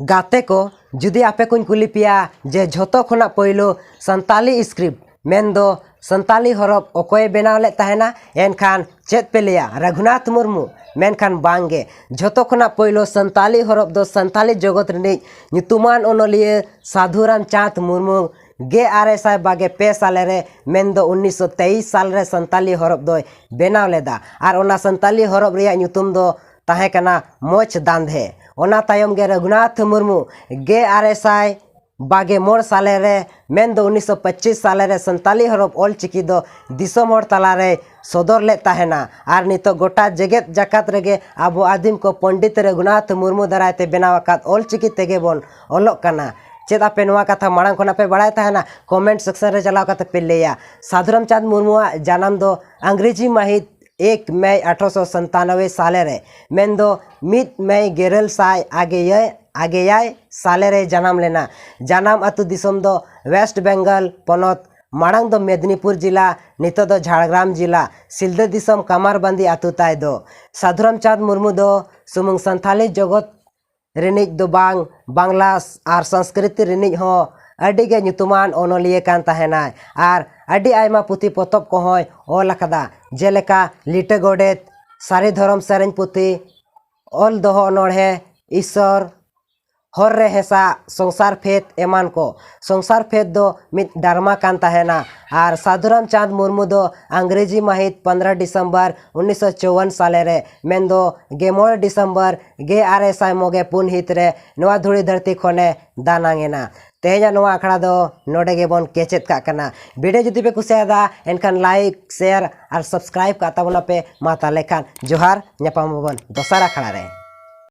गाते को जुदी आपे को कुली पिया जे झोतो खुना पहिलो संताली स्क्रिप्ट मेन संताली हरफ अकोय बनाव ले तहना एनखान चेत पे लिया रघुनाथ मुर्मू मेनखान बांगे झोतो खुना पहिलो संताली हरफ दो संताली जगत रिनी ᱧᱩᱛᱩᱢᱟᱱ ओनलिया साधुराम चाँद मुर्मू गे आरे साय बागे पे साले रे मेन 1923 साल रे संताली हरफ दो बनाव लेदा और ओना संताली हरफ रिया ᱧᱩᱛᱩᱢ दो ताहे कना मोच दांधे ओना तायम गे रघुनाथ मुर्मू गे आरे साय बागे मोड़ साले रे मेन 1925 साले रे संताली हरफ ऑल चिकी दो दिसम हर तला रे सदर ले ताहेना और नितो गोटा जगत जाकात रेगे आबो आदिम को पंडित रघुनाथ मुर्मू दरायते बनाव आकात ऑल चिकी तेगे बोन ऑलोक कना चेद आपे नोआ कथा मांग खना पे बड़ाय ताहेना कमेंट सेक्शन रे चलाव कते पे लेया साधुराम चाँद मुर्मू जन्म दो अंग्रेजी माहित 1 मई 1897 साले रे मेन दो 1 मई 2000 आगे साले रे जन्म लेना जन्म अतु दिसम दो वेस्ट बेंगल पनत मांग दो मेदिनीपुर जिला नितो दो झाड़ग्राम जिला सिलदा दिसम कमारबंदी अतु ताय दो साधुराम चाँद मुर्मू दो सुमुंग संथाली जगत रिनिज दो बांग्ला और संस्कृति रिनिज हो अडी गे ᱧᱩᱛᱩᱢᱟᱱ ओनलिया कान ताहेनाय और अडी आयमा पुथी पोतब कोहय ऑल अकदा जेलेका लिटे गोडेत सारी धर्म सेरेंज पुथी ऑल दोहो नोड़े ईश्वर हर रे हेसा संसार फेत एमान को संसार फेत दो मित डरमा कान ताहेना और साधुराम चाँद मुर्मू दो अंग्रेजी माहित 15 दिसंबर 1954 साले रे मेन दो 9 दिसंबर 2000 मोगे पुन हित रे नवा धुड़ी धरती खोने दानांगेना तेहेजा नवा आखड़ा दो नोडे गे बोन केचेत का कना वीडियो जुदी पे कुसियादा एनखान लाइक शेयर और सब्सक्राइब का ताबना पे माता लेखान जोहार ᱧᱟᱯᱟᱢ ᱵᱚᱱ ᱫᱚᱥᱟᱨ ᱟᱠᱷᱲᱟ ᱨᱮ।